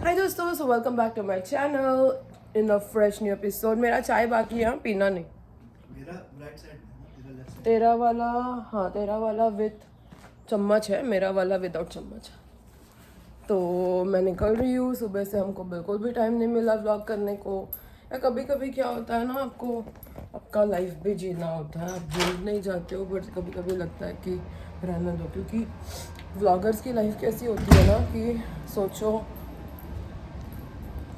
हाय दोस्तों, so welcome back to my channel in a fresh new episode. मेरा चाय बाकी है, पीना नहीं। मेरा राइट साइड में ना, तेरा लेफ्ट साइड। तेरा वाला, हाँ तेरा वाला विथ चम्मच है, मेरा वाला विदाउट चम्मच है। तो मैं निकल रही हूँ। सुबह से हमको बिल्कुल भी टाइम नहीं मिला व्लॉग करने को। या कभी कभी क्या होता है ना, आपको आपका लाइफ भी जीना होता है, आप भूल नहीं जाते हो, बट कभी कभी लगता है कि रहने दो। क्योंकि व्लॉगर्स की लाइफ कैसी होती है ना कि सोचो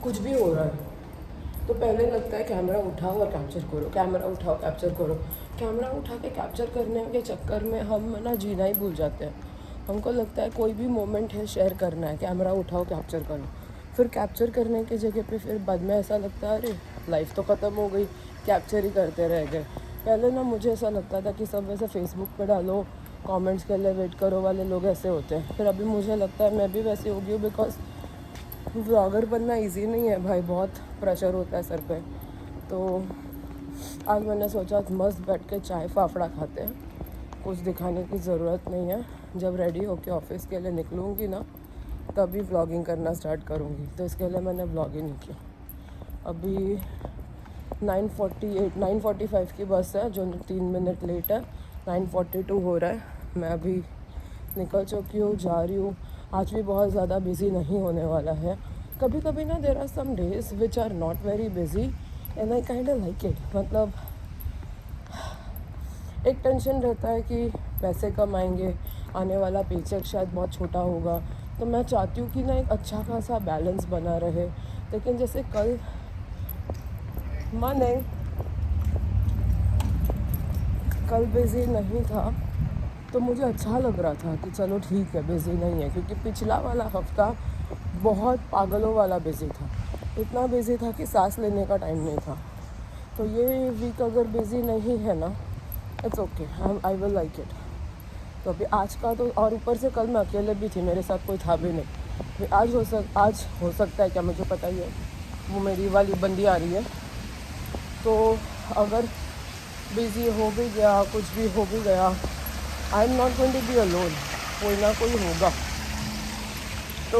कुछ भी हो रहा है तो पहले लगता है कैमरा उठाओ और कैप्चर करो, कैमरा उठाओ कैप्चर करो। कैमरा उठा के कैप्चर करने के चक्कर में हम ना जीना ही भूल जाते हैं। हमको लगता है कोई भी मोमेंट है शेयर करना है, कैमरा उठाओ कैप्चर करो। फिर कैप्चर करने की जगह पे फिर बाद में ऐसा लगता है अरे लाइफ तो ख़त्म हो गई, कैप्चर ही करते रह गए। पहले ना मुझे ऐसा लगता था कि सब वैसे फेसबुक पे डालो, कमेंट्स के लिए वेट करो वाले लोग ऐसे होते हैं। फिर अभी मुझे लगता है मैं भी वैसे हो गई हूँ, बिकॉज व्लॉगर बनना इजी नहीं है भाई, बहुत प्रेशर होता है सर पे। तो आज मैंने सोचा मस्त बैठ के चाय फाफड़ा खाते हैं, कुछ दिखाने की ज़रूरत नहीं है। जब रेडी होके ऑफिस के लिए निकलूँगी ना तभी व्लॉगिंग करना स्टार्ट करूँगी। तो इसके लिए मैंने व्लॉग ही नहीं किया। अभी 9:45 की बस है जो 3 मिनट लेट है। 9:42 हो रहा है, मैं अभी निकल चुकी हूँ, जा रही हूँ। आज भी बहुत ज़्यादा बिज़ी नहीं होने वाला है। कभी कभी ना there are some days which are not very busy and I kind of like it. मतलब एक टेंशन रहता है कि पैसे कम आएंगे, आने वाला पेचेक शायद बहुत छोटा होगा। तो मैं चाहती हूँ कि ना एक अच्छा खासा बैलेंस बना रहे। लेकिन जैसे कल कल बिज़ी नहीं था तो मुझे अच्छा लग रहा था कि चलो ठीक है बिज़ी नहीं है। क्योंकि पिछला वाला हफ्ता बहुत पागलों वाला बिज़ी था, इतना बिज़ी था कि सांस लेने का टाइम नहीं था। तो ये वीक अगर बिज़ी नहीं है ना, it's okay, I will like it. तो अभी आज का तो, और ऊपर से कल मैं अकेले भी थी, मेरे साथ कोई था भी नहीं। आज हो सकता है क्या मुझे पता ही है, वो मेरी वाली बंदी आ रही है। तो अगर बिज़ी हो भी गया, कुछ भी हो भी गया, I am not going to be alone, कोई ना कोई होगा। तो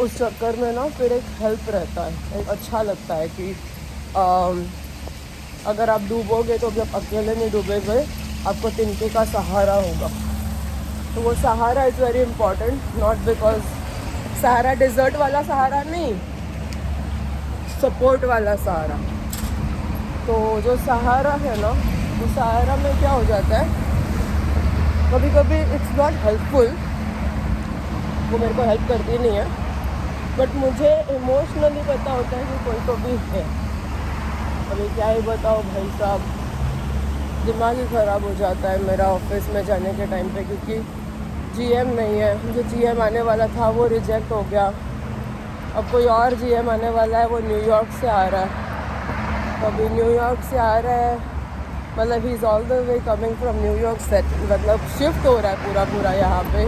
उस चक्कर में ना फिर एक हेल्प रहता है, एक अच्छा लगता है कि अगर आप डूबोगे तो जब अकेले नहीं डूबोगे, आपको तिनके का सहारा होगा। तो वो सहारा is very important, not because Sahara desert वाला सहारा नहीं, सपोर्ट वाला सहारा। तो जो सहारा है ना, वो सहारा में क्या हो जाता है, कभी कभी इट्स नॉट हेल्पफुल, वो मेरे को हेल्प करती नहीं है, बट मुझे इमोशनली पता होता है कि कोई तो भी है। अभी क्या ही बताओ भाई साहब, दिमाग ही ख़राब हो जाता है मेरा ऑफिस में जाने के टाइम पे। क्योंकि जीएम नहीं है, जो जीएम आने वाला था वो रिजेक्ट हो गया। अब कोई और जीएम आने वाला है, वो न्यूयॉर्क से आ रहा है। तो अभी न्यूयॉर्क से आ रहा है, मतलब he is all the way coming from New York set, मतलब शिफ्ट हो रहा है पूरा यहाँ पे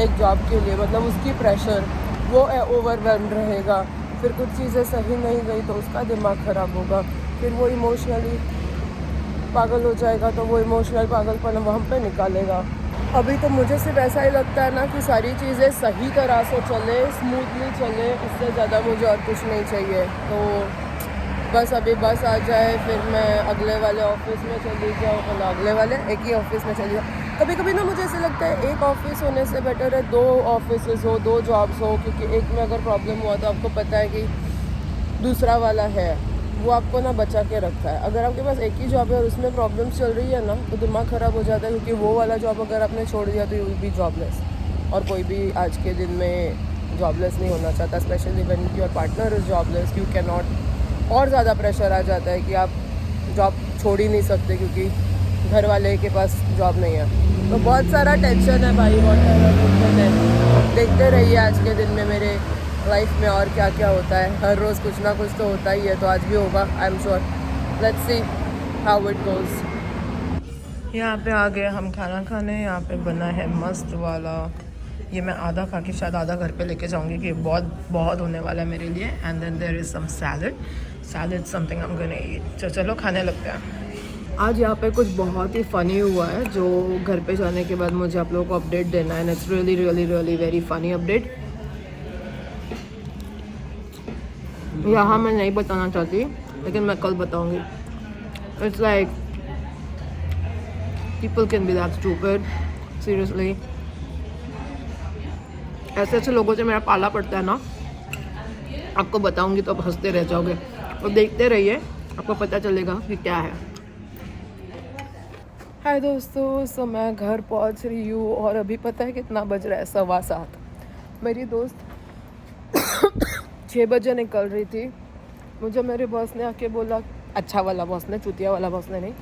एक जॉब के लिए। मतलब उसकी प्रेशर, वो ओवरवेल्म्ड रहेगा। फिर कुछ चीज़ें सही नहीं गई तो उसका दिमाग ख़राब होगा, फिर वो इमोशनली पागल हो जाएगा। तो वो इमोशनल पागलपन वहाँ पे निकालेगा। अभी तो मुझे सिर्फ ऐसा ही लगता है ना कि सारी चीज़ें सही तरह से चले, स्मूथली चले, इससे ज़्यादा मुझे और कुछ नहीं चाहिए। तो बस अभी बस आ जाए, फिर मैं अगले वाले ऑफिस में चली जाऊँ, मतलब अगले वाले एक ही ऑफिस में चली जाऊँ। कभी कभी ना मुझे ऐसे लगता है एक ऑफिस होने से बेटर है 2 ऑफिस हो, 2 जॉब्स हो। क्योंकि एक में अगर प्रॉब्लम हुआ तो आपको पता है कि दूसरा वाला है वो आपको ना बचा के रखता है। अगर आपके पास एक ही जॉब है और उसमें प्रॉब्लम्स चल रही है ना, तो दिमाग ख़राब हो जाता है। क्योंकि वो वाला जॉब अगर आपने छोड़ दिया तो यू विल बी जॉबलेस। और कोई भी आज के दिन में जॉबलेस नहीं होना चाहता, specially when your partner is jobless. You can not, और ज़्यादा प्रेशर आ जाता है कि आप जॉब छोड़ ही नहीं सकते क्योंकि घर वाले के पास जॉब नहीं है। तो बहुत सारा टेंशन है भाई, बहुत देखते रहिए आज के दिन में मेरे लाइफ में और क्या क्या होता है। हर रोज़ कुछ ना कुछ तो होता ही है, तो आज भी होगा, I am sure. Let's see how it goes. यहाँ पे आ गए हम खाना खाने। यहाँ पे बना है मस्त वाला, ये मैं आधा खा के शायद आधा घर पे लेके जाऊंगी कि बहुत होने वाला है मेरे लिए। And then there is some salad something I am gonna eat. चलो खाने लगते हैं। आज यहाँ पे कुछ बहुत ही फ़नी हुआ है जो घर पे जाने के बाद मुझे आप लोगों को अपडेट देना है। It's really really really very funny update. यहाँ मैं नहीं बताना चाहती, लेकिन मैं कल बताऊँगी. It's like people can be that stupid. Seriously. ऐसे ऐसे लोगों से मेरा पाला पड़ता है ना, आपको बताऊंगी तो आप हंसते रह जाओगे. और देखते रहिए, आपको पता चलेगा कि क्या है. हाय दोस्तों, सो मैं घर पहुंच रही हूँ और अभी पता है कितना बज रहा है? 7:15. मेरी दोस्त 6 बजे निकल रही थी. मुझे मेरे बॉस ने आके बोला, अच्छा वाला बॉस ने, चुतिया वाला बॉस ने नहीं,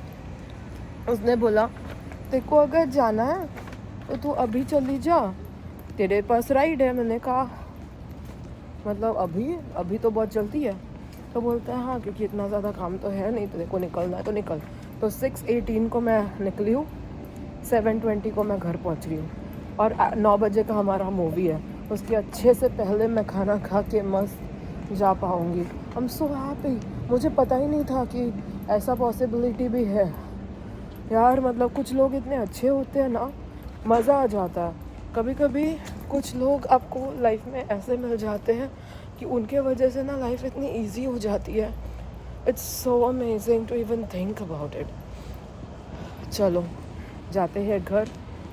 उसने बोला तेरे को अगर जाना है तो तू अभी चली जा, तेरे पास राइड है. मैंने कहा मतलब अभी तो बहुत जल्दी है. तो बोलता है हाँ, क्योंकि इतना ज़्यादा काम तो है नहीं, तो तेरे को निकलना है तो निकल. तो 6:18 को मैं निकली हूँ, 7:20 को मैं घर पहुँच रही हूँ. और 9 बजे का हमारा मूवी है, उसके अच्छे से पहले मैं खाना खा के मस्त जा पाऊँगी. आई एम सो हैप्पी. मुझे पता ही नहीं था कि ऐसा पॉसिबिलिटी भी है यार. मतलब कुछ लोग इतने अच्छे होते हैं ना, मज़ा आ जाता है. कभी कभी कुछ लोग आपको लाइफ में ऐसे मिल जाते हैं कि उनके वजह से ना लाइफ इतनी इजी हो जाती है. It's so amazing to even think about it. चलो जाते हैं घर.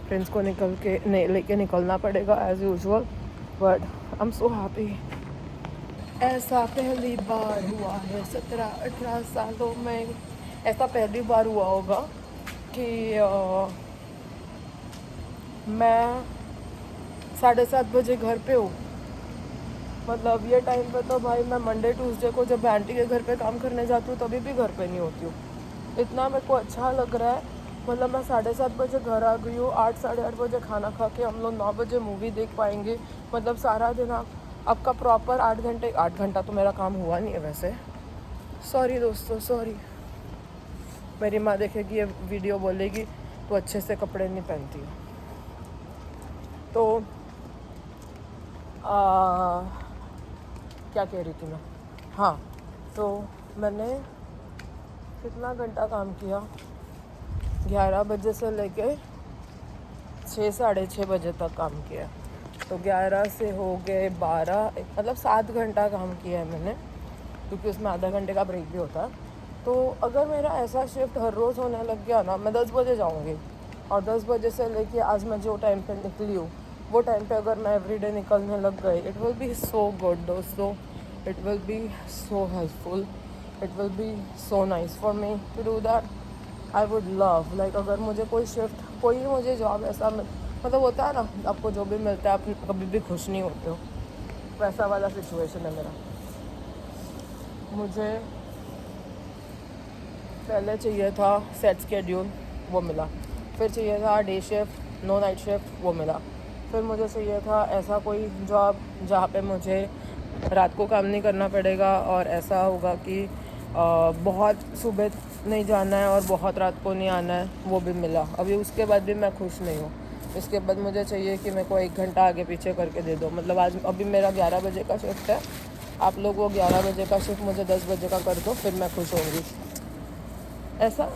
फ्रेंड्स को लेके निकलना पड़ेगा as usual, but I am so happy. ऐसा पहली बार हुआ है 17-18 सालों में, ऐसा पहली बार हुआ होगा कि मैं 7:30 बजे घर पे हूँ. मतलब ये टाइम पे तो भाई मैं मंडे ट्यूसडे को जब आंटी के घर पे काम करने जाती हूँ तभी भी घर पे नहीं होती हूँ. इतना मेरे को अच्छा लग रहा है. मतलब मैं 7:30 बजे घर आ गई हूँ, 8-8:30 बजे खाना खा के हम लोग 9 बजे मूवी देख पाएंगे. मतलब सारा दिन आपका प्रॉपर 8 घंटे. 8 घंटा तो मेरा काम हुआ नहीं है वैसे. सॉरी दोस्तों, सॉरी. मेरी माँ देखेगी ये वीडियो, बोलेगी तो अच्छे से कपड़े नहीं पहनती. तो क्या कह रही थी मैं? हाँ, तो मैंने कितना घंटा काम किया? 11 बजे से लेके 6-6:30 बजे तक काम किया. तो 11 से हो गए 12, मतलब 7 घंटा काम किया है मैंने, क्योंकि उसमें आधा घंटे का ब्रेक भी होता है. तो अगर मेरा ऐसा शिफ्ट हर रोज़ होने लग गया ना, मैं 10 बजे जाऊँगी और 10 बजे से लेके आज मैं जो टाइम पे निकली हूँ वो टाइम पे अगर मैं एवरीडे निकलने लग गई, it will be so good दोस्तों. It will be so helpful. It will be so nice for me to do that. I would love, like अगर मुझे कोई शिफ्ट, कोई मुझे जॉब ऐसा मतलब होता है ना, आपको जो भी मिलता है आप कभी भी खुश नहीं होते हो, वैसा वाला सिचुएशन है मेरा. मुझे पहले चाहिए था सेट स्केड्यूल, वो मिला. फिर चाहिए था day shift, no night shift, वो मिला. फिर मुझे चाहिए था ऐसा कोई जॉब जहाँ पे मुझे रात को काम नहीं करना पड़ेगा और ऐसा होगा कि बहुत सुबह नहीं जाना है और बहुत रात को नहीं आना है, वो भी मिला. अभी उसके बाद भी मैं खुश नहीं हूँ. इसके बाद मुझे चाहिए कि मेरे को 1 घंटा आगे पीछे करके दे दो. मतलब आज अभी मेरा 11 बजे का शिफ्ट है, आप लोग वो 11 बजे का शिफ्ट मुझे 10 बजे का कर दो, फिर मैं खुश होंगी. ऐसा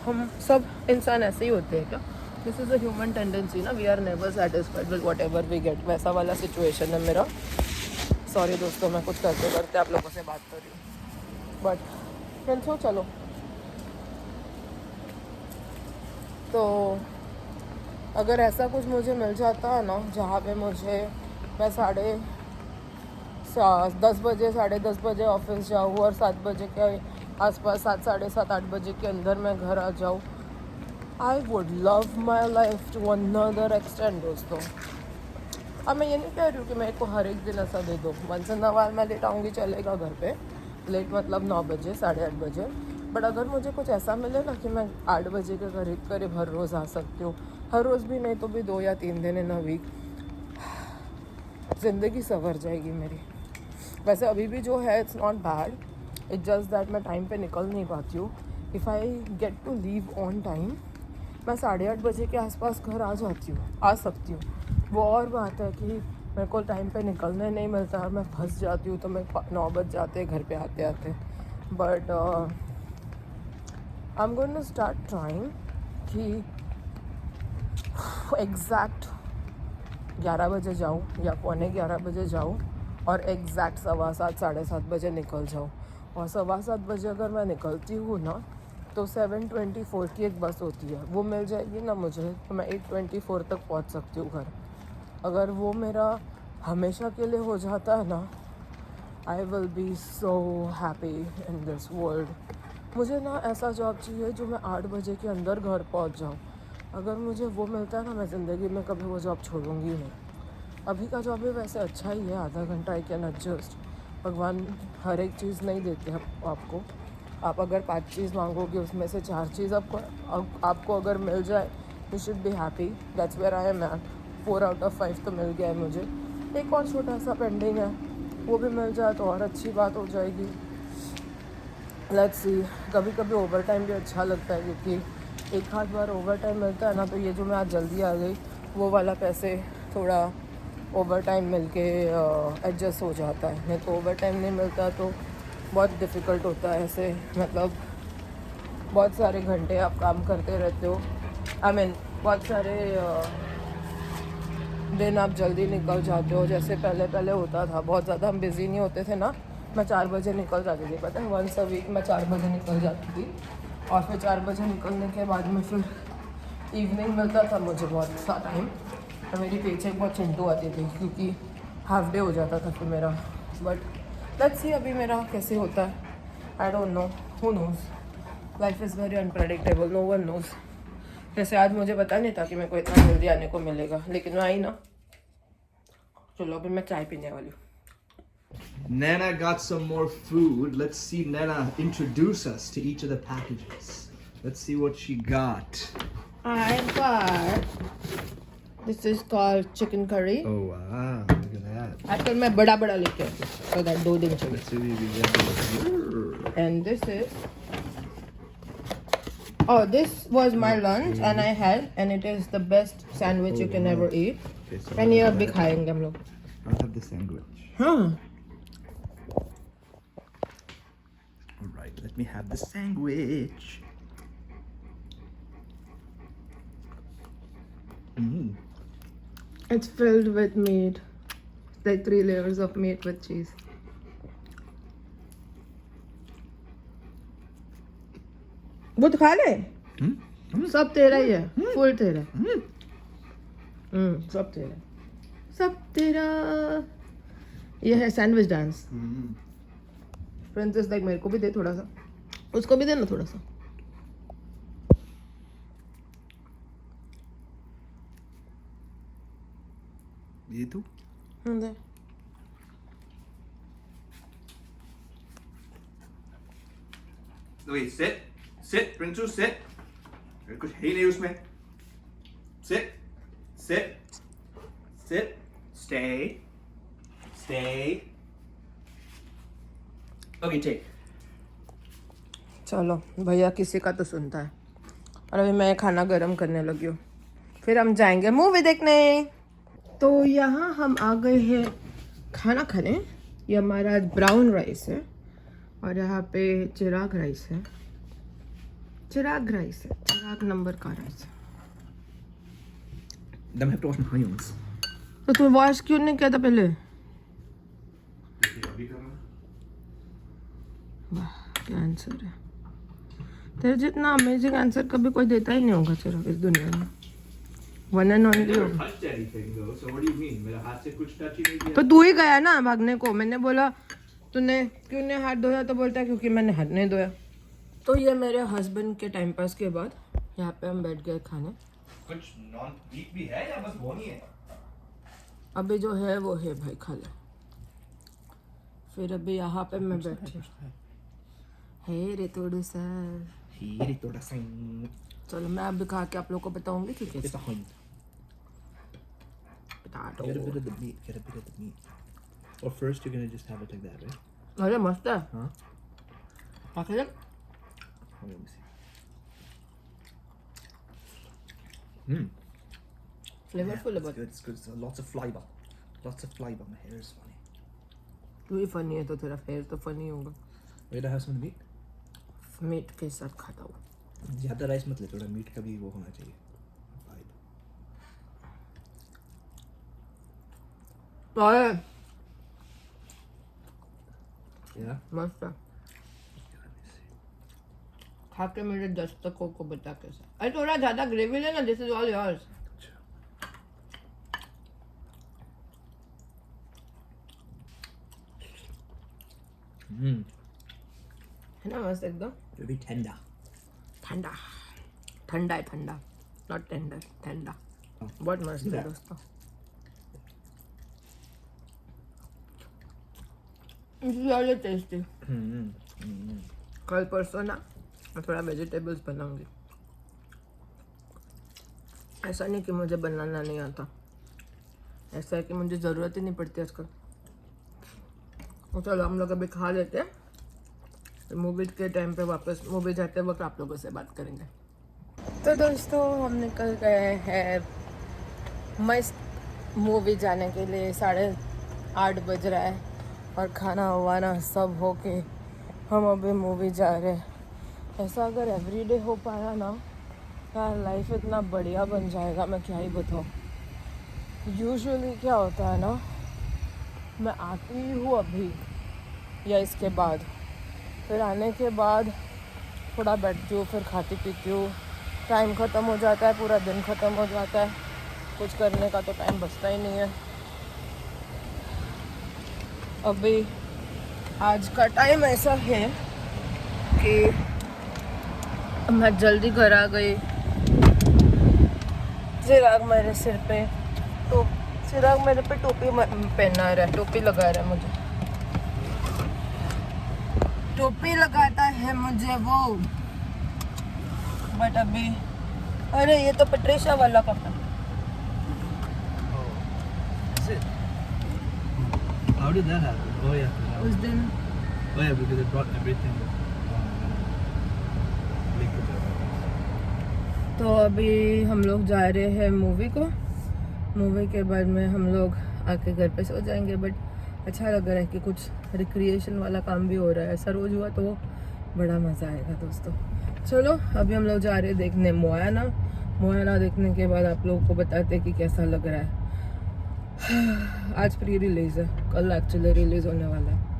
हम सब इंसान ऐसे ही होते हैं क्या? This is a human tendency ना, we are never satisfied with whatever we get. वैसा वाला सिचुएशन है मेरा. सॉरी दोस्तों, मैं कुछ करते करते आप लोगों से बात कर रही हूँ, बट फ्रेंड्स चलो. तो अगर ऐसा कुछ मुझे मिल जाता है ना, जहाँ पे मुझे मैं 10:30 बजे 10:30 बजे ऑफिस जाऊँ और 7 बजे के आसपास 7, 7:30, 8 बजे के अंदर मैं घर आ जाऊँ, I would love my life to another extend दोस्तों. अब मैं ये नहीं कह रही हूँ कि मेरे को हर एक दिन ऐसा दे दो. वंस इन अ व्हाइल मैं लेट आऊँगी, चलेगा घर पे लेट, मतलब 9 बजे 8:30 बजे. बट अगर मुझे कुछ ऐसा मिले ना कि मैं 8 बजे के करीब हर रोज़ आ सकती हूँ, हर रोज़ भी नहीं तो भी 2 या 3 दिन इन अ वीक, ज़िंदगी संवर जाएगी मेरी. वैसे अभी भी जो है it's not bad, it's just that मैं टाइम पे निकल नहीं पाती हूँ. If I get to leave on time, मैं 8:30 बजे के आसपास घर आ सकती हूँ. वो और बात है कि मेरे को टाइम पे निकलने नहीं मिलता है, मैं फंस जाती हूँ, तो मैं 9 बज जाते हैं घर पे आते आते. But I am going to start trying कि एग्जैक्ट 11 बजे जाऊँ या 11:15 बजे जाऊँ और एग्जैक्ट 7:15 7:30 बजे निकल जाऊँ। और 7:15 बजे अगर मैं निकलती हूँ ना तो 7:24 की एक बस होती है, वो मिल जाएगी ना मुझे तो मैं 8:24 तक पहुँच सकती हूँ घर। अगर वो मेरा हमेशा के लिए हो जाता है ना, आई will be so happy in this world. मुझे ना ऐसा जॉब चाहिए जो मैं 8 बजे के अंदर घर पहुँच जाऊँ। अगर मुझे वो मिलता है ना, मैं ज़िंदगी में कभी वो जॉब छोड़ूंगी नहीं। अभी का जॉब भी वैसे अच्छा ही है, आधा घंटा आई कैन एडजस्ट। भगवान हर एक चीज़ नहीं देते आपको। आप अगर 5 चीज़ मांगोगे उसमें से 4 चीज़ आपको अगर मिल जाए, you should be happy. That's where I am at. 4 out of 5 तो मिल गया है मुझे। एक और छोटा सा पेंडिंग है, वो भी मिल जाए तो और अच्छी बात हो जाएगी। Let's see. कभी कभी ओवर टाइम भी अच्छा लगता है, क्योंकि एक आध बार ओवर टाइम मिलता है ना, तो ये जो मैं आज जल्दी आ गई वो वाला पैसे थोड़ा ओवर टाइम मिल के एडजस्ट हो जाता है। नहीं तो ओवर टाइम नहीं मिलता तो बहुत डिफ़िकल्ट होता है ऐसे, मतलब बहुत सारे घंटे आप काम करते रहते हो। आई मीन बहुत सारे दिन आप जल्दी निकल जाते हो। जैसे पहले पहले होता था, बहुत ज़्यादा हम बिज़ी नहीं होते थे ना, मैं 4 बजे निकल जाती थी। पता है, वंस अ वीक मैं 4 बजे निकल जाती थी। और फिर 4 बजे निकलने के बाद में फिर इवनिंग मिलता था मुझे बहुत सा टाइम, तो मेरी पेचेक बहुत चिंटू आती थी, क्योंकि हाफ डे हो जाता था फिर मेरा। बट लेट्स सी अभी मेरा कैसे होता है, I don't know, who knows. Life is very unpredictable, no one knows. जैसे आज मुझे पता नहीं था कि मेरे को इतना जल्दी आने को मिलेगा, लेकिन मैं आई ना। चलो अभी मैं चाय पीने वाली हूँ। Nana got some more food. Let's see Nana introduce us to each of the packages. Let's see what she got. I got, this is called chicken curry. Oh wow, look at that. आजकल मैं बड़ा बड़ा लेके आती हूँ, so that 2 दिन चले। Let's see what we get. And this is, oh, this was my lunch and I had, and it is the best sandwich you can ever eat. Okay, so And ये अभी खाएंगे हम लोग। I'll have the sandwich. हाँ। All right, let me have the sandwich. It's filled with meat, like 3 layers of meat with cheese. वो तो खा ले, सब तेरा ही है, फुल तेरा। सब तेरा, सब तेरा। ये है सैंडविच डांस। प्रिंसेस लाइक मेरे को भी दे थोड़ा सा, उसको भी दे ना थोड़ा सा। ये तू? दे। Wait, sit, Prince, sit. कुछ है ही नहीं उसमें. Sit, stay. Okay, take. चलो भैया किसी का तो सुनता है। और अभी मैं खाना गरम करने लगी हूँ, फिर हम जाएंगे मूवी देखने। तो यहाँ हम आ गए हैं खाना खाने। ये हमारा ब्राउन राइस है और यहाँ पे चिराग राइस है। चिराग नंबर का राइस है। Then I have to wash my hands. तो तू वॉश क्यों नहीं किया था पहले? वाह क्या आंसर है तेरे जितना अमेजिंग आंसर कभी कोई देता ही नहीं होगा चिराग इस दुनिया में। वन एंड ओनली हो। touched anything though, so what do you mean? मेरा हाथ से कुछ टच ही नहीं किया। तो तू ही गया ना भागने को। मैंने बोला तूने क्यों नहीं हाथ धोया, तो बोलता है क्योंकि मैंने हाथ नहीं धोया। तो ये मेरे हस्बैंड के टाइम पास के बाद यहाँ पे हम बैठ गए खाने। कुछ नॉन वीक भी है या बस वो नहीं है? अभी जो है वो है भाई, खा ले। फिर अभी यहाँ पे मैं बैठी है रे थोड़ा सा। चलो मैं अभी खा के आप लोगों को बताऊंगी कि कैसा है। Get a bit of the meat. Or first you're gonna just have it like that, right? अरे मस्त है। हाँ. खा के देख। Oh, let me see. Flavourful है It's बहुत। good. It's good. It's lots of fiber. My hair is funny. तू ही फनी है तो तेरा फेस तो फनी होगा। Wait, I have some meat. Meat के साथ खाता हूँ। ज़्यादा राइस मत ले, थोड़ा मीट का भी वो होना चाहिए। और Yeah. मस्त है। खा के मेरे दस्तकों को बता कैसा। अरे थोड़ा ज्यादा ग्रेवी लेना, दिस इज ऑल योर्स। है ना मस्त एकदम। Very tender. ठंडा ठंडा है, ठंडा नॉट टेंडर, ठंडा। बहुत मस्त है दोस्तों। इसलिए टेस्टी। कल परसों ना मैं थोड़ा वेजिटेबल्स बनाऊंगी। ऐसा नहीं कि मुझे बनाना नहीं आता, ऐसा है कि मुझे ज़रूरत ही नहीं पड़ती आजकल। तो चलो हम लोग अभी खा लेते हैं, फिर मूवी के टाइम पे वापस मूवी जाते वक्त आप लोगों से बात करेंगे। तो दोस्तों हम निकल गए हैं मस्त मूवी जाने के लिए। 8:30 बज रहा है और खाना वाना सब हो के हम अभी मूवी जा रहे हैं। ऐसा अगर एवरीडे हो पाया ना यार, लाइफ इतना बढ़िया बन जाएगा, मैं क्या ही बताऊँ। यूजुअली क्या होता है ना, मैं आती हूँ अभी या इसके बाद, फिर आने के बाद थोड़ा बैठती हूँ, फिर खाती पीती हूँ, टाइम ख़त्म हो जाता है, पूरा दिन ख़त्म हो जाता है, कुछ करने का तो टाइम बचता ही नहीं है। अभी आज का टाइम ऐसा है कि मैं जल्दी घर आ गई। चिराग मेरे सिर पे तो चिराग मेरे पे टोपी पहना रहा है, टोपी लगा रहा है मुझे, टोपी लगाता है मुझे वो। बट अभी अरे ये तो पट्रेशा वाला कपड़ा। How did that happen? Oh yeah. उस दिन Oh yeah, because they brought everything. तो अभी हम लोग जा रहे हैं मूवी को। मूवी के बाद में हम लोग आके घर पे सो जाएंगे। बट अच्छा लग रहा है कि कुछ रिक्रिएशन वाला काम भी हो रहा है। ऐसा रोज़ हुआ तो बड़ा मज़ा आएगा दोस्तों। चलो अभी हम लोग जा रहे हैं देखने मोयाना। मोयाना देखने के बाद आप लोगों को बताते हैं कि कैसा लग रहा है। आज प्री रिलीज़ है, कल एक्चुअली रिलीज़ होने वाला है।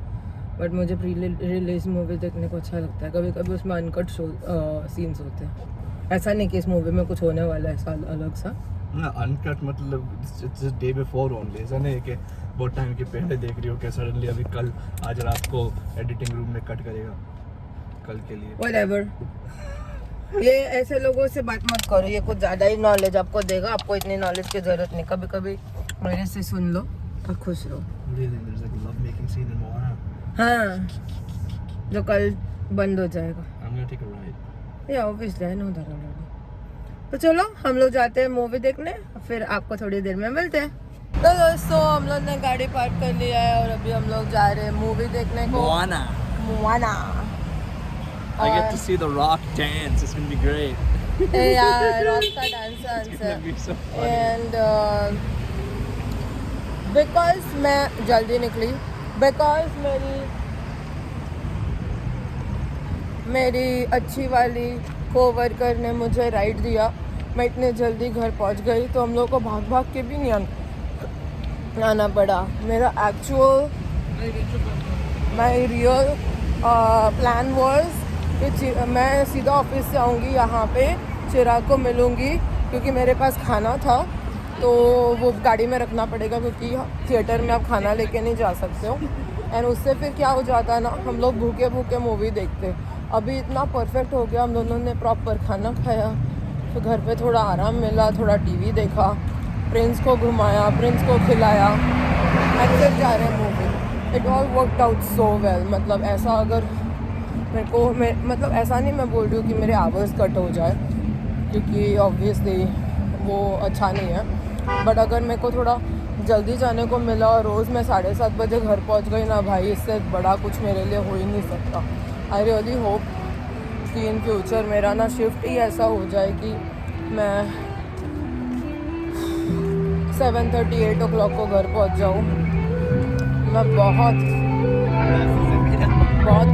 बट मुझे प्री रिलीज मूवी देखने को अच्छा लगता है। कभी कभी उसमें अनकट सीन्स होते हैं। ऐसा नहीं कि इस मूवी में कुछ होने वाला है ऐसा अलग सा। ना अनकट मतलब इट्स डे बिफोर ओनली, ऐसा नहीं है कि बहुत टाइम के पहले देख रही हो कि सडनली अभी कल आज रात को एडिटिंग रूम में कट करेगा कल के लिए। व्हाटएवर, ये ऐसे लोगों से बात मत करो, ये कुछ ज़्यादा ही नॉलेज आपको देगा। आपको इतनी नॉलेज की ज़रूरत नहीं, कभी कभी मेरे से सुन लो और खुश रहो। हाँ, जो कल बंद हो जाएगा। या obviously I know that already. तो चलो हम लोग जाते हैं मूवी देखने, फिर आपको थोड़ी देर में मिलते हैं। तो दोस्तों हम लोग ने गाड़ी पार्क कर लिया है और अभी हम लोग जा रहे हैं मूवी देखने को। Moana. I get to see The Rock dance. It's gonna be great. यार रॉक का dance It's gonna be so funny. And because मैं जल्दी निकली, बिकॉज मेरी अच्छी वाली कोवर्कर ने मुझे राइड दिया, मैं इतने जल्दी घर पहुंच गई तो हम लोग को भाग भाग के भी नहीं आना पड़ा। मेरा actual my real plan was कि मैं सीधा ऑफिस से आऊँगी, यहाँ पे चिराग को मिलूँगी क्योंकि मेरे पास खाना था तो वो गाड़ी में रखना पड़ेगा क्योंकि थिएटर में आप खाना लेके नहीं जा सकते हो। एंड उससे फिर क्या हो जाता है ना, हम लोग भूखे भूखे मूवी देखते। अभी इतना परफेक्ट हो गया, हम दोनों ने प्रॉपर खाना खाया, फिर घर पे थोड़ा आराम मिला, थोड़ा टीवी देखा, प्रिंस को घुमाया, प्रिंस को खिलाया, एंड फिर जा रहे हैं movie. It all worked out so well. मतलब ऐसा अगर मेरे को मतलब ऐसा नहीं मैं बोल रही हूँ कि मेरे आवर्स कट हो जाए क्योंकि ऑब्वियसली वो अच्छा नहीं है। बट अगर मेरे को थोड़ा जल्दी जाने को मिला और रोज़ मैं 7:30 बजे घर पहुँच गई ना भाई, इससे बड़ा कुछ मेरे लिए हो ही नहीं सकता। आई रियली होप कि इन फ्यूचर मेरा ना शिफ्ट ही ऐसा हो जाए कि मैं 7:30 8 o'clock को घर पहुँच जाऊँ। मैं बहुत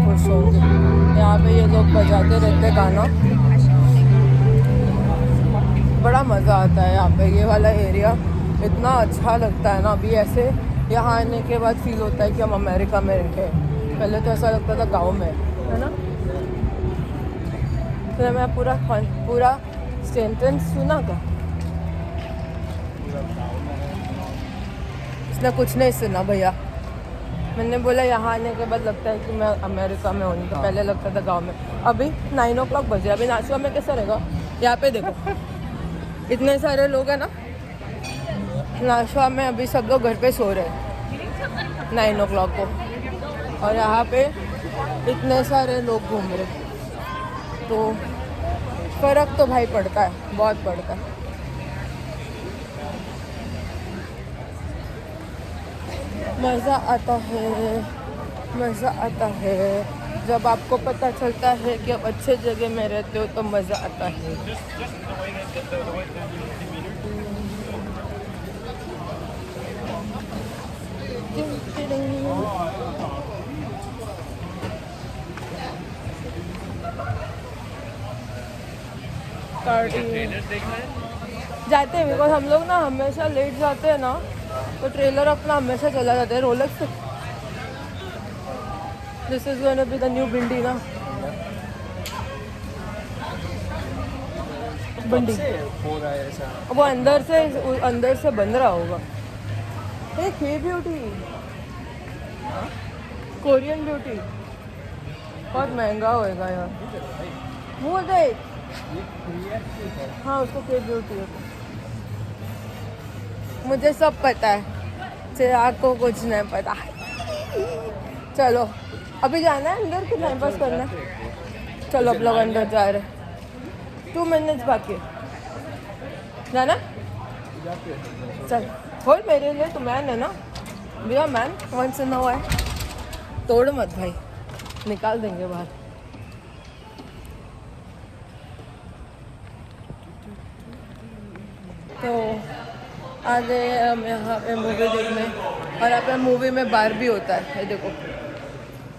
खुश होंगी। यहाँ पे ये लोग बजाते रहते गाना, बड़ा मज़ा आता है यहाँ पे। ये वाला एरिया इतना अच्छा लगता है ना, अभी ऐसे यहाँ आने के बाद फील होता है कि हम अमेरिका में रहते हैं। पहले तो ऐसा लगता था गांव में है ना। फिर मैं पूरा सेंटेंस सुना था, इसने कुछ नहीं सुना भैया। मैंने बोला यहाँ आने के बाद लगता है कि मैं अमेरिका में हूँ, तो पहले लगता था गांव में। अभी 9 o'clock बजे, अभी नाशुआ में कैसा रहेगा? यहाँ पे देखो इतने सारे लोग हैं ना, नाशुआ में अभी सब लोग घर पे सो रहे हैं 9 o'clock को, और यहाँ पे इतने सारे लोग घूम रहे, तो फ़र्क तो भाई पड़ता है, बहुत पड़ता है। मज़ा आता है, मज़ा आता है जब आपको पता चलता है कि आप अच्छे जगह में रहते हो, तो मज़ा आता है। जाते हैं बिकॉज हम लोग ना हमेशा लेट जाते हैं ना, तो ट्रेलर अपना हमेशा चला जाता है। Rolex, this is going to be the new bhindi ना, भिंडी वो अंदर से बन रहा होगा। एक हे ब्यूटी, कोरियन ब्यूटी बहुत महंगा होएगा यार। वो देख, हाँ उसको के ब्यूटी है। मुझे सब पता है, चिराग को कुछ नहीं पता। चलो अभी जाना है अंदर कि टाइम पास करना है? चलो अब लोग अंदर जा रहे, 2 minutes बाकी है जाना। चल खोल मेरे लिए, तो मैन है ना भैया, मैन कौन से नवा है, तोड़ मत भाई, निकाल देंगे बाहर। तो आ गए हम यहाँ पे मूवी देखने, और यहाँ पे मूवी में बार भी होता है, ये देखो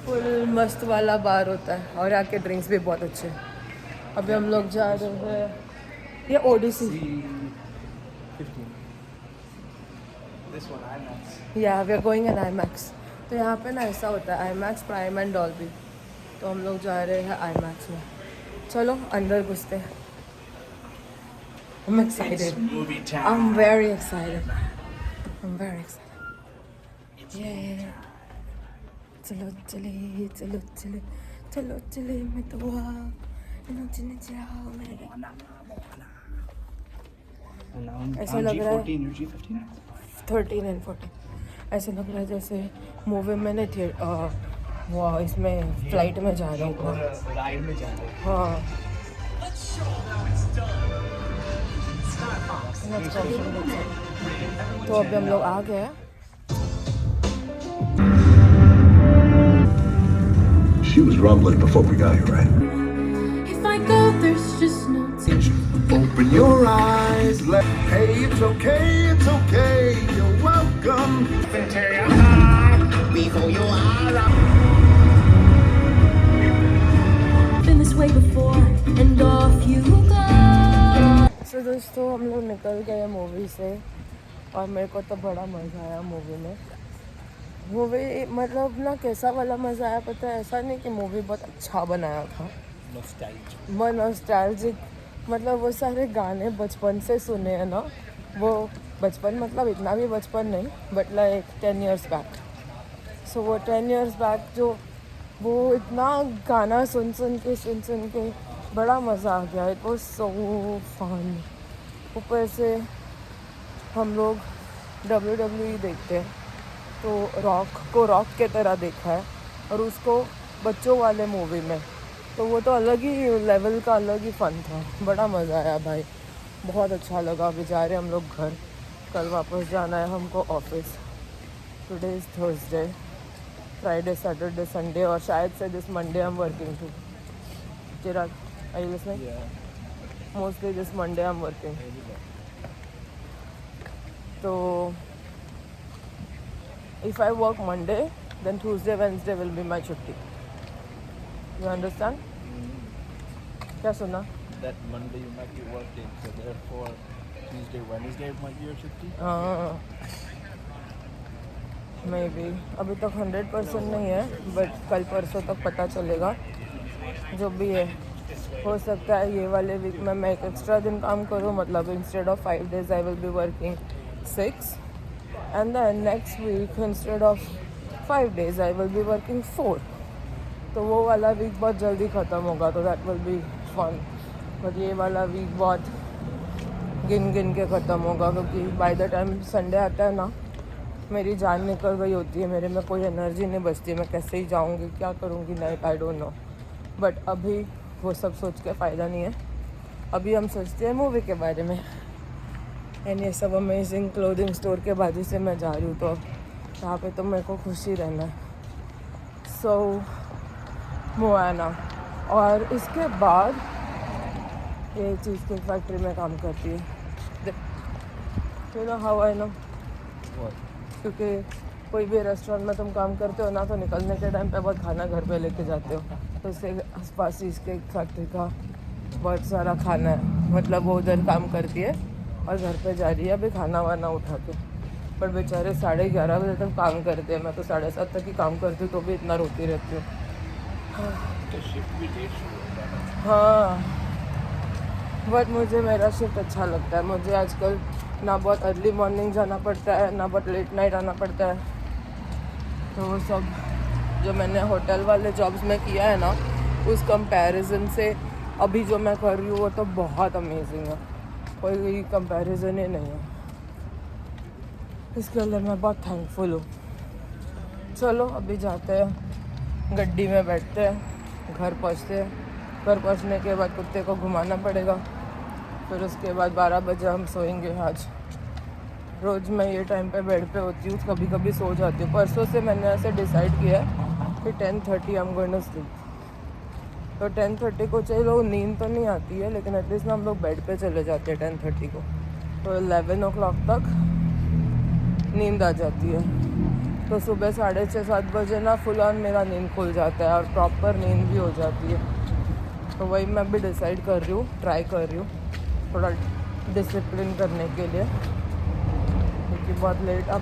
फुल मस्त वाला बार होता है, और यहाँ के ड्रिंक्स भी बहुत अच्छे हैं। अभी हम लोग जा रहे हैं, ये ओडिसी, या we are going in IMAX। तो यहाँ पे ना ऐसा होता है IMAX, प्राइम एंड डॉल्बी, तो हम लोग जा रहे हैं IMAX में। चलो अंदर घुसते हैं। I'm excited. I'm very excited. I'm very excited. Yeah. चलो चले, चलो चले, चलो चले, मैं तो नचने जाओ मेरे। ऐसा लग रहा है 13 and 14। ऐसा लग रहा है जैसे मूवी में नहीं थे, वो इसमें फ्लाइट में जा रहे हो, राइड में जा रहे हैं। हाँ। तो अभी हम लोग आ गए। She was rumbling before we got here, right? If I go, there's just no Open your eyes, hey, it's okay, you're welcome. Before you are been this way before, and off you go. तो दोस्तों हम लोग निकल गए movie से, और मेरे को तो बड़ा मज़ा आया मूवी में। मूवी मतलब ना कैसा वाला मज़ा आया पता है, ऐसा नहीं कि मूवी बहुत अच्छा बनाया था, नॉस्टैल्जिक, मतलब वो सारे गाने बचपन से सुने हैं ना, वो बचपन मतलब इतना भी बचपन नहीं, बट लाइक 10 years बैक। सो वो 10 years बैक जो वो इतना गाना सुन के बड़ा मज़ा आ गया। It was so fun. ऊपर से हम लोग WWE देखते हैं, तो रॉक के तरह देखा है, और उसको बच्चों वाले मूवी में, तो वो तो अलग ही लेवल का, अलग ही फ़न था। बड़ा मज़ा आया भाई, बहुत अच्छा लगा। अभी जा रहे हम लोग घर, कल वापस जाना है हमको office. Today is Thursday, Friday, Saturday, Sunday, और शायद से this Monday I am working too. Chirag, are you listening? Yeah. Mostly this Monday I'm working. So if I work Monday, then Tuesday, Wednesday will be my छुट्टी. You understand? क्या सुना? That Monday you might be working, so therefore Tuesday, Wednesday might be your छुट्टी. May be अभी तक 100% नहीं है, but कल परसों तक पता चलेगा। जो भी है, हो सकता है ये वाले वीक में मैं एक एक्स्ट्रा दिन काम करूँ, मतलब instead of 5 days I will be working 6, and then next week instead of 5 days I will be working 4। तो वो वाला वीक बहुत जल्दी ख़त्म होगा, तो that will be fun. But ये वाला वीक बहुत गिन गिन के ख़त्म होगा, क्योंकि बाय द टाइम संडे आता है ना, मेरी जान निकल गई होती है, मेरे में कोई एनर्जी नहीं बचती, मैं कैसे ही जाऊँगी, क्या करूँगी, नहीं, आई डोंट नो। बट अभी वो सब सोच के फ़ायदा नहीं है, अभी हम सोचते हैं मूवी के बारे में। एंड ये सब अमेजिंग क्लोथिंग स्टोर के बाजू से मैं जा रही हूँ, तो यहाँ पे तो मेरे को खुशी रहना है। सो मोआना, और इसके बाद ये चीज़ की फैक्ट्री में काम करती है। You know how I know, क्योंकि कोई भी रेस्टोरेंट में तुम काम करते हो ना, तो निकलने के टाइम पे बहुत खाना घर पे लेके जाते हो, तो इसके आसपास ही इसके फैक्ट्री का बहुत सारा खाना है। मतलब वो उधर काम करती है और घर पे जा रही है अभी खाना वाना उठा के। पर बेचारे 11:30 बजे तक काम करते हैं, मैं तो 7:30 तक ही काम करती हूँ, तो भी इतना रोती रहती हूँ। हाँ, बट मुझे मेरा शिफ्ट अच्छा लगता है। मुझे आजकल ना बहुत अर्ली मॉर्निंग जाना पड़ता है, ना बहुत लेट नाइट आना पड़ता है। तो वो सब जो मैंने होटल वाले जॉब्स में किया है ना, उस कंपैरिजन से अभी जो मैं कर रही हूँ वो तो बहुत अमेजिंग है, कोई कंपैरिजन ही नहीं है। इसके लिए मैं बहुत थैंकफुल हूँ। चलो अभी जाते हैं, गड्डी में बैठते हैं, घर पहुँचते हैं। घर पहुँचने के बाद कुत्ते को घुमाना पड़ेगा, फिर उसके बाद 12 बजे हम सोएंगे। आज रोज़ मैं ये टाइम पे बेड पे होती हूँ, कभी कभी सो जाती हूँ। परसों से मैंने ऐसे डिसाइड किया है कि 10:30 I am going to sleep. तो 10:30 को चलो नींद तो नहीं आती है, लेकिन एटलीस्ट ना हम लोग बेड पे चले जाते हैं 10:30 को, तो 11 o'clock तक नींद आ जाती है। तो सुबह 6:30-7 बजे ना फुल ऑन मेरा नींद खुल जाता है और प्रॉपर नींद भी हो जाती है। तो वही मैं भी डिसाइड कर रही हूँ, ट्राई कर रही हूँ थोड़ा डिसिप्लिन करने के लिए, क्योंकि बहुत लेट आप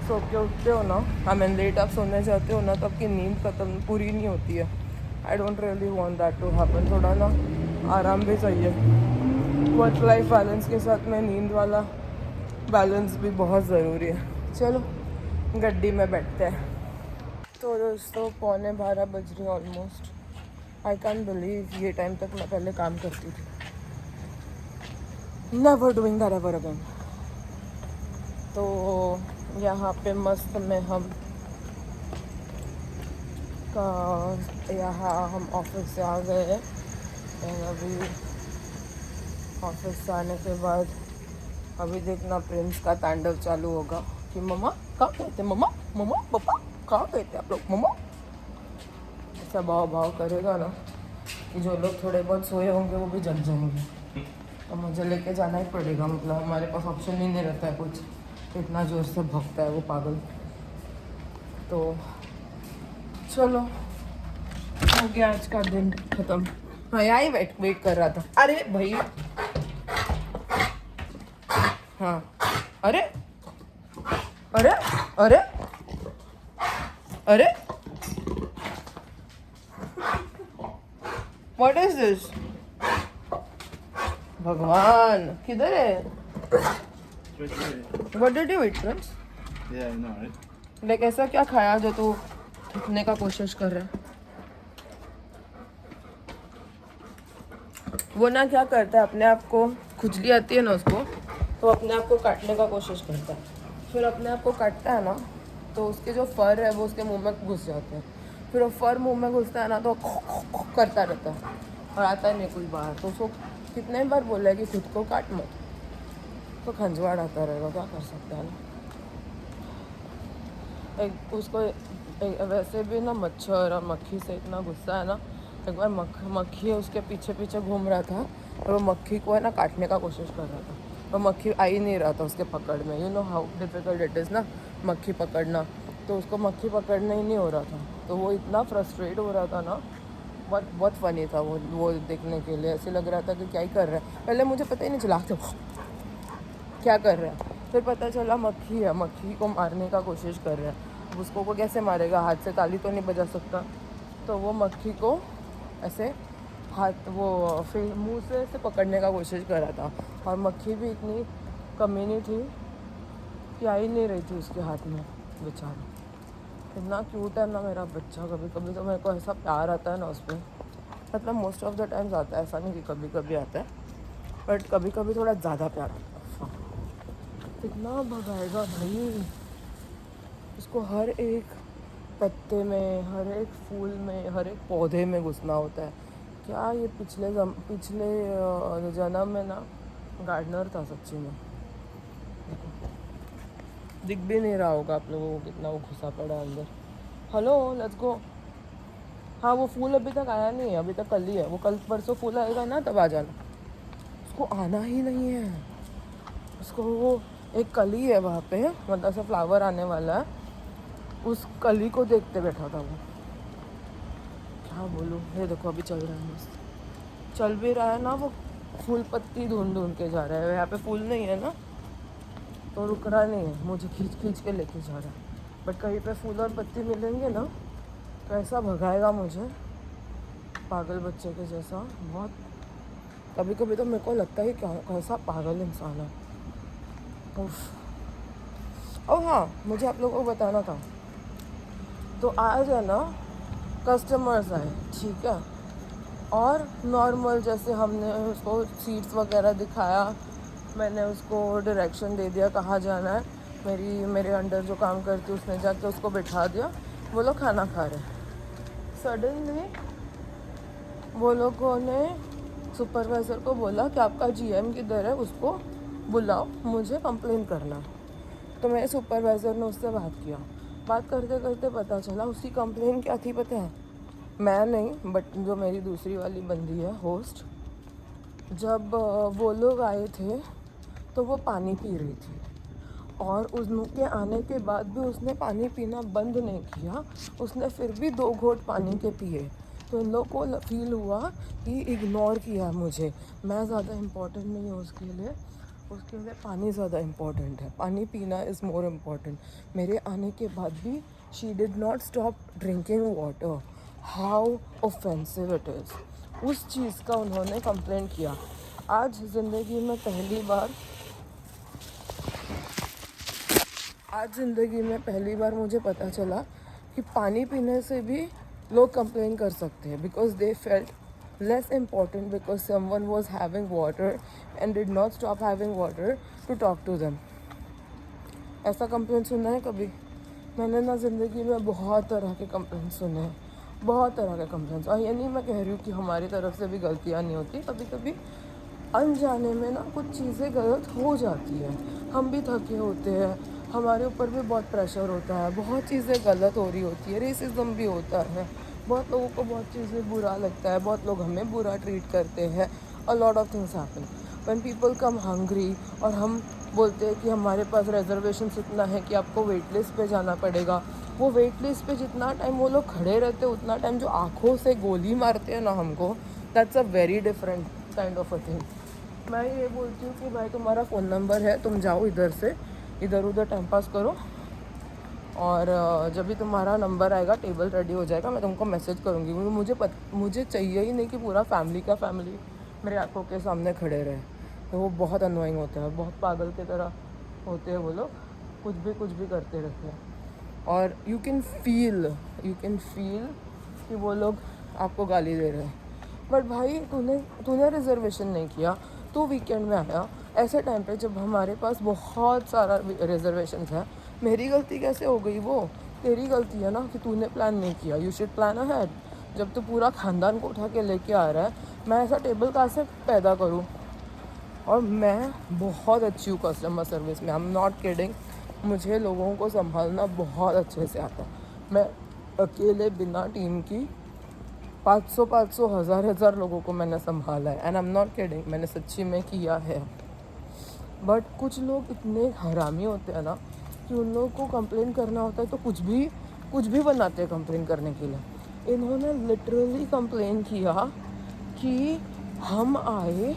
सो के उठते हो ना, आई मीन लेट आप सोने जाते हो ना, तो आपकी नींद खत्म पूरी नहीं होती है। I don't really want that to happen. थोड़ा ना आराम भी चाहिए। वर्क लाइफ बैलेंस के साथ में नींद वाला बैलेंस भी बहुत ज़रूरी है। चलो गड्डी में बैठते हैं। तो दोस्तों 11:15 बज रही ऑलमोस्ट। आई कैन बिलीव ये टाइम तक मैं पहले काम करती थी। Never doing that ever again. तो यहाँ पे मस्त में हम यहाँ हम ऑफिस से आ गए हैं। अभी ऑफिस से आने के बाद अभी देखना प्रिंस का तांडव चालू होगा कि मम्मा कहाँ गए थे, मम्मा मम्मा पापा कहाँ गए थे आप लोग, मम्मा ऐसा भाव भाव करेगा ना कि जो लोग थोड़े बहुत सोए होंगे वो भी जग जाएंगे। तो मुझे लेके जाना ही पड़ेगा, मतलब हमारे पास ऑप्शन ही नहीं रहता है कुछ, इतना ज़ोर से भौंकता है वो पागल। तो चलो हो गया आज का दिन ख़त्म। हाँ यहाँ ही वेट कर रहा था। अरे भाई हाँ, अरे अरे अरे अरे व्हाट इज दिस? भगवान किधर है? What did you eat friends? Yeah, I know, right? Like ऐसा क्या खाया जो तू थकने का कोशिश कर रहा है? वो ना क्या करता है, अपने आप को खुजली आती है ना उसको, तो अपने आप को काटने का कोशिश करता है। फिर अपने आप को काटता है ना, तो उसके जो फर है वो उसके मुंह में घुस जाते हैं। फिर वो फर मुंह में घुसता है ना, तो करता रहता है और आता है नहीं कुछ बाहर। तो उसको कितने बार बोला है कि खुद को काट मत, तो खंजवाड़ आता रहेगा, क्या कर सकता है ना। उसको वैसे भी ना मच्छर और मक्खी से इतना गुस्सा है ना। एक बार मक्खी उसके पीछे पीछे घूम रहा था और वो मक्खी को है ना काटने का कोशिश कर रहा था, और मक्खी आ ही नहीं रहा था उसके पकड़ में। You know how difficult it is ना मक्खी पकड़ना। तो उसको मक्खी पकड़ना ही नहीं हो रहा था, तो वो इतना फ्रस्ट्रेट हो रहा था ना। बहुत फ़नी था वो देखने के लिए। ऐसे लग रहा था कि क्या ही कर रहा है। पहले मुझे पता ही नहीं चला था क्या कर रहा है, फिर पता चला मक्खी है, मक्खी को मारने का कोशिश कर रहे हैं। उसको वो कैसे मारेगा, हाथ से ताली तो नहीं बजा सकता, तो वो मक्खी को ऐसे हाथ वो फिर मुंह से ऐसे पकड़ने का कोशिश कर रहा था, और मक्खी भी इतनी कमीनी थी कि आ ही नहीं रही थी उसके हाथ में बेचारा। इतना क्यूट है ना मेरा बच्चा, कभी कभी तो मेरे को ऐसा प्यार आता है ना उस पर, मतलब मोस्ट ऑफ द टाइम्स आता है, ऐसा नहीं कि कभी कभी आता है, बट कभी कभी थोड़ा ज़्यादा प्यार आता है। कितना भगाएगा भाई उसको, हर एक पत्ते में, हर एक फूल में, हर एक पौधे में घुसना होता है। क्या ये पिछले जन्म में ना गार्डनर था सच्ची में। दिख भी नहीं रहा होगा आप लोगों को कितना वो घुसा पड़ा है अंदर। Hello let's go. हाँ वो फूल अभी तक आया नहीं है, अभी तक कल ही है, वो कल परसों फूल आएगा ना तब आ जाना। उसको आना ही नहीं है, उसको वो एक कली है वहाँ पे, मतलब ऐसा फ्लावर आने वाला है, उस कली को देखते बैठा था वो। क्या बोलूँ, ये देखो अभी चल रहा है मस्त, चल भी रहा है ना, वो फूल पत्ती ढूंढ ढूंढ के जा रहा है। यहाँ पे फूल नहीं है ना तो रुक रहा नहीं है, मुझे खींच खींच के लेके जा रहा है। बट कहीं पे फूल और पत्ती मिलेंगे ना तो ऐसा भगाएगा मुझे, पागल बच्चे के जैसा। बहुत कभी कभी तो मेरे को लगता है कि कैसा पागल इंसान है। उफ। और हाँ मुझे आप लोगों को बताना था, तो आज है ना कस्टमर्स आए, ठीक है, और नॉर्मल जैसे हमने उसको सीट्स वगैरह दिखाया, मैंने उसको डायरेक्शन दे दिया कहाँ जाना है, मेरे अंडर जो काम करती है उसने जाके उसको बिठा दिया, वो लोग खाना खा रहे। सडनली वो लोगों ने सुपरवाइज़र को बोला कि आपका जीएम किधर है, उसको बुलाओ, मुझे कंप्लेन करना। तो मेरे सुपरवाइज़र ने उससे बात करते करते पता चला उसकी कंप्लेन क्या थी पता है, मैं नहीं बट जो मेरी दूसरी वाली बंदी है होस्ट, जब वो लोग आए थे तो वो पानी पी रही थी, और उनके आने के बाद भी उसने पानी पीना बंद नहीं किया, उसने फिर भी 2 घोंट पानी के पिए। तो इन लोगों को फील हुआ कि इग्नोर किया मुझे, मैं ज़्यादा इम्पोर्टेंट नहीं हूँ उसके लिए पानी ज़्यादा इम्पोर्टेंट है, पानी पीना इज़ मोर इम्पोर्टेंट। मेरे आने के बाद भी she did not stop drinking water. How offensive it is, उस चीज़ का उन्होंने कंप्लेंट किया। आज ज़िंदगी में पहली बार मुझे पता चला कि पानी पीने से भी लोग कंप्लेन कर सकते हैं, because they felt less important because someone was having water and did not stop having water to talk to them. ऐसा कंप्लेंट सुना है कभी? मैंने ना ज़िंदगी में बहुत तरह के कंप्लेंट सुने हैं, बहुत तरह के कंप्लेंट्स। और ये नहीं मैं कह रही हूँ कि हमारी तरफ से भी गलतियाँ नहीं होती, कभी कभी अनजाने में ना कुछ चीज़ें गलत हो जाती है, हम भी थके होते हैं, हमारे ऊपर भी बहुत प्रेशर होता है, बहुत चीज़ें गलत हो रही होती है, रेसिज्म भी होता है, बहुत लोगों को बहुत चीज़ें बुरा लगता है, बहुत लोग हमें बुरा ट्रीट करते हैं, a lot of things happen when people come hungry, और हम बोलते हैं कि हमारे पास रिजर्वेशन इतना है कि आपको वेट लिस्ट पे जाना पड़ेगा। वो वेट लिस्ट पे जितना टाइम वो लोग खड़े रहते हैं उतना टाइम जो आँखों से गोली मारते हैं ना हमको, that's a very different kind of a thing. मैं ये बोलती हूँ कि भाई तुम्हारा फ़ोन नंबर है, तुम जाओ इधर से इधर उधर टाइम पास करो, और जब भी तुम्हारा नंबर आएगा, टेबल रेडी हो जाएगा, मैं तुमको मैसेज करूँगी। मुझे चाहिए ही नहीं कि पूरा फैमिली मेरे आंखों के सामने खड़े रहे, तो वो बहुत अनोइंग होता है, बहुत पागल की तरह होते हैं वो लोग, कुछ भी करते रहते हैं, और यू कैन फील कि वो लोग आपको गाली दे रहे हैं। बट भाई तूने रिजर्वेशन नहीं किया, तो वीकेंड में आया ऐसे टाइम पे जब हमारे पास बहुत सारा रिजर्वेशन है। मेरी गलती कैसे हो गई? वो तेरी गलती है ना कि तूने प्लान नहीं किया। You should plan ahead. जब तू पूरा खानदान को उठा के लेके आ रहा है, मैं ऐसा टेबल कहाँ से पैदा करूँ? और मैं बहुत अच्छी हूँ कस्टमर सर्विस में, आई एम नॉट किडिंग। मुझे लोगों को संभालना बहुत अच्छे से आता है। मैं अकेले बिना टीम की 500 हज़ार लोगों को मैंने संभाला है, and I am not kidding, मैंने सच्ची में किया है। बट कुछ लोग इतने हरामी होते हैं ना कि उन लोगों को कंप्लेन करना होता है तो कुछ भी बनाते हैं कंप्लेन करने के लिए। इन्होंने लिटरली कंप्लेन किया कि हम आए,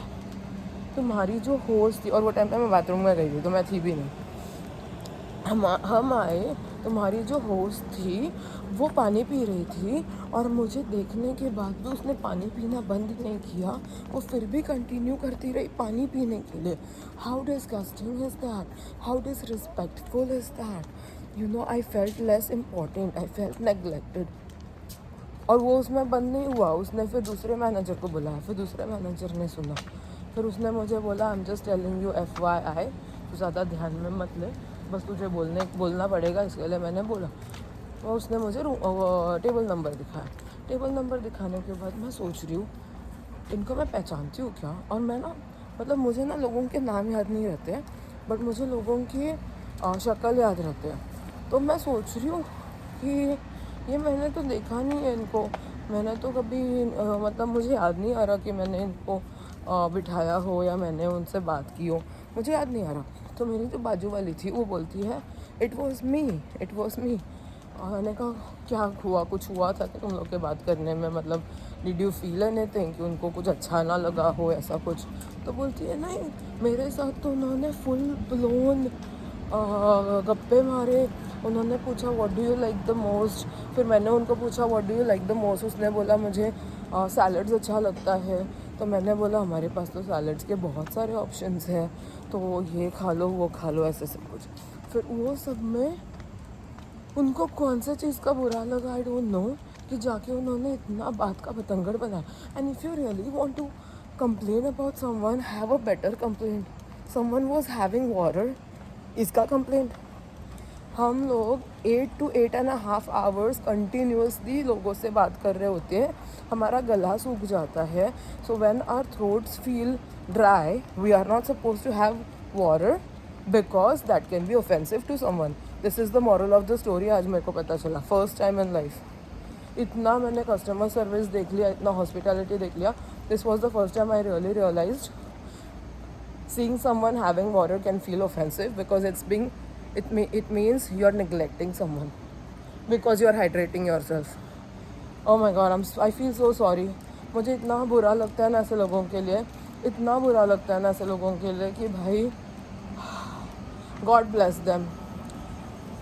तुम्हारी जो होस्ट थी, और वो टाइम पे मैं बाथरूम में गई थी तो मैं थी भी नहीं, हम आए, तुम्हारी जो होस्ट थी वो पानी पी रही थी और मुझे देखने के बाद भी उसने पानी पीना बंद नहीं किया, वो फिर भी कंटिन्यू करती रही पानी पीने के लिए. How disgusting is that, how disrespectful is that. You know, I felt less important, I felt neglected. और वो उसमें बंद नहीं हुआ, उसने फिर दूसरे मैनेजर को बुलाया, फिर दूसरे मैनेजर ने सुना, फिर उसने मुझे बोला I am just telling you FYI, तो ज़्यादा ध्यान में मत ले, बस तुझे बोलना पड़ेगा, इसके लिए मैंने बोला. और उसने मुझे टेबल नंबर दिखाया. टेबल नंबर दिखाने के बाद मैं सोच रही हूँ इनको मैं पहचानती हूँ क्या. और मैं ना, मतलब मुझे ना लोगों के नाम याद नहीं रहते, बट मुझे लोगों की शक्ल याद रहते हैं. तो मैं सोच रही हूँ कि ये मैंने तो देखा नहीं है इनको, मैंने तो कभी मतलब मुझे याद नहीं आ रहा कि मैंने इनको बिठाया हो या मैंने उनसे बात की हो, मुझे याद नहीं आ रहा. तो मेरी जो बाजू वाली थी वो बोलती है इट वॉज़ मी. और मैंने कहा क्या हुआ, कुछ हुआ था कि तुम लोग के बात करने में, मतलब डिड यू फील एनीथिंग, कि उनको कुछ अच्छा ना लगा हो ऐसा कुछ. तो बोलती है नहीं, मेरे साथ तो उन्होंने फुल ब्लोन गप्पे मारे. उन्होंने पूछा what do you like the most, फिर मैंने उनको पूछा what do you like the most. उसने बोला मुझे सैलड्स अच्छा लगता है. तो मैंने बोला हमारे पास तो सैलड्स के बहुत सारे ऑप्शंस हैं, तो ये खा लो वो खा लो, ऐसे सब कुछ. फिर वो सब में उनको कौन सा चीज़ का बुरा लगा, आई डोंट नो, कि जाके उन्होंने इतना बात का बतंगड़ बनाया. And if you really want to complain about someone, have a better complaint. Someone was having water, इसका कंप्लेंट. हम लोग 8 to 8.5 hours कंटिन्यूसली लोगों से बात कर रहे होते हैं, हमारा गला सूख जाता है. So when our throats feel dry, we are not suppose to have water because that can be offensive to someone. This is the moral of the story. आज मेरे को पता चला फर्स्ट टाइम इन लाइफ. इतना मैंने customer service देख लिया, इतना हॉस्पिटैलिटी देख लिया. This was the first time I really realised seeing someone having water can feel offensive because it means you're neglecting someone because you're hydrating yourself. Oh my god, I feel so sorry. मुझे इतना बुरा लगता है ना ऐसे लोगों के लिए, इतना बुरा लगता है ना ऐसे लोगों के लिए कि भाई God bless them.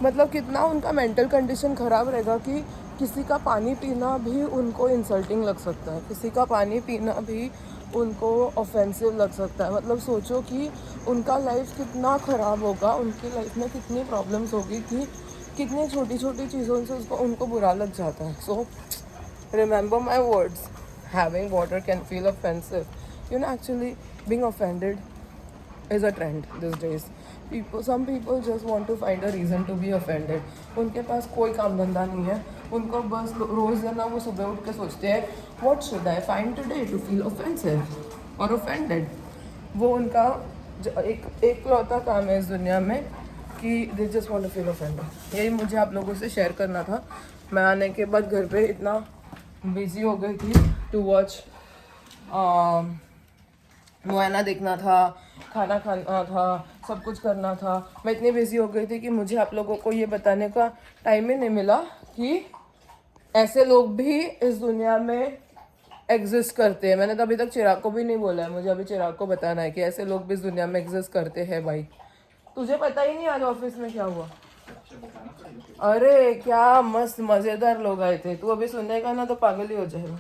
मतलब कितना उनका मेंटल कंडीशन ख़राब रहेगा कि किसी का पानी पीना भी उनको इंसल्टिंग लग सकता है, किसी का पानी पीना भी उनको ऑफेंसिव लग सकता है. मतलब सोचो कि उनका लाइफ कितना ख़राब होगा, उनकी लाइफ में कितनी प्रॉब्लम्स होगी कि कितनी छोटी छोटी चीज़ों से उनको बुरा लग जाता है. So remember my words, having water can feel offensive. You know, actually being offended is a trend these days. Some people just want to find a reason to be offended. उनके पास कोई काम धंधा नहीं है, उनको बस रोज़ है ना वो सुबह उठ के सोचते हैं what should I find today to feel offensive or offended. वो उनका एक लौता काम है इस दुनिया में कि they just want to feel offended. यही मुझे आप लोगों से शेयर करना था. मैं आने के बाद घर पे इतना बिजी हो गई थी टू वॉच मोआना देखना था, खाना खाना था, सब कुछ करना था. मैं इतनी बिजी हो गई थी कि मुझे आप लोगों को ये बताने का टाइम ही नहीं मिला कि ऐसे लोग भी इस दुनिया में एग्जिस्ट करते हैं. मैंने तो अभी तक चिराग को भी नहीं बोला है, मुझे अभी चिराग को बताना है कि ऐसे लोग भी इस दुनिया में एग्जिस्ट करते हैं. भाई तुझे पता ही नहीं आज ऑफिस में क्या हुआ. अरे क्या मस्त मज़ेदार लोग आए थे, तू अभी सुनेगा ना तो पागल ही हो जाएगा.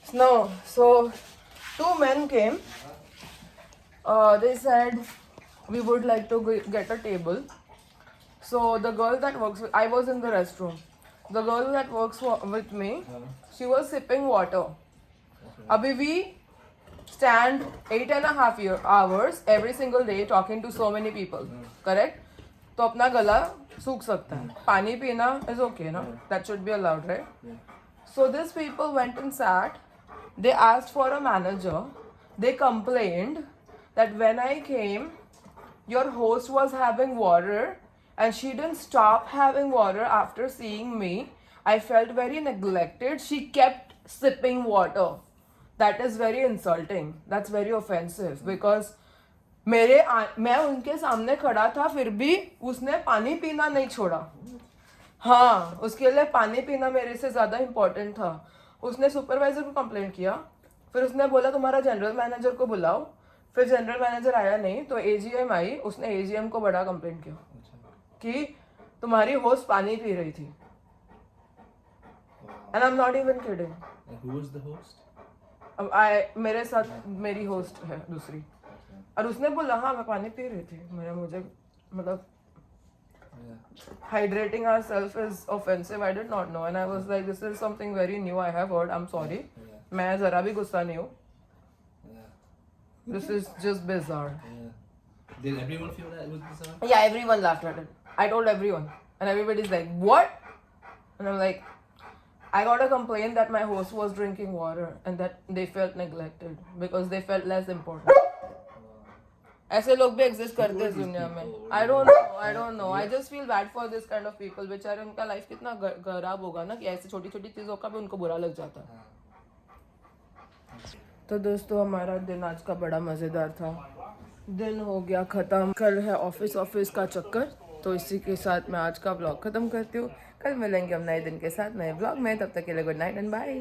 No, so 2 men came. They said we would like to get a table. So the girl that works with, I was in the restroom. The girl that works with me, she was sipping water. Abhi we stand 8.5 hours every single day talking to so many people. Correct? तो अपना गला सूख सकता है. पानी पीना is okay, no? That should be allowed, right? So these people went and sat. They asked for a manager. They complained that when I came, your host was having water and she didn't stop having water after seeing me. I felt very neglected. She kept sipping water. That is very insulting. That's very offensive because मैं उनके सामने खड़ा था फिर भी उसने पानी पीना नहीं छोड़ा. हाँ, उसके लिए पानी पीना मेरे से ज़्यादा इम्पोर्टेंट था. उसने सुपरवाइजर को कंप्लेंट किया, फिर उसने बोला तुम्हारा जनरल मैनेजर को बुलाओ. फिर जनरल मैनेजर आया नहीं तो एजीएम आई, उसने एजीएम को बड़ा कंप्लेंट किया कि तुम्हारी होस्ट पानी पी रही थी। And I am not even kidding. Who was the host? अब मेरे साथ मेरी होस्ट है दूसरी, और उसने बोला हाँ मैं पानी पी रही थी। मुझे मतलब hydrating ourselves is offensive. I did not know, and I was like, this is something very new I have heard. I'm sorry. मैं जरा भी गुस्सा नहीं हूँ. This is just bizarre. Did everyone feel that it was bizarre? Yeah, everyone laughed at it. I told everyone, and everybody's like, what? And I'm like, I got a complaint that my host was drinking water and that they felt neglected because they felt less important. ऐसे लोग भी exist करते हैं दुनिया में. I don't know. I just feel bad for this kind of people. बेचारे उनका life कितना खराब होगा ना कि ऐसी छोटी छोटी चीज़ों का भी उनको बुरा लग जाता है. तो दोस्तों हमारा दिन आज का बड़ा मज़ेदार था. दिन हो गया ख़त्म. कल है ऑफिस का चक्कर. तो इसी के साथ मैं आज का व्लॉग ख़त्म करती हूँ. कल मिलेंगे हम नए दिन के साथ नए व्लॉग में. तब तक के लिए गुड नाइट एंड बाय.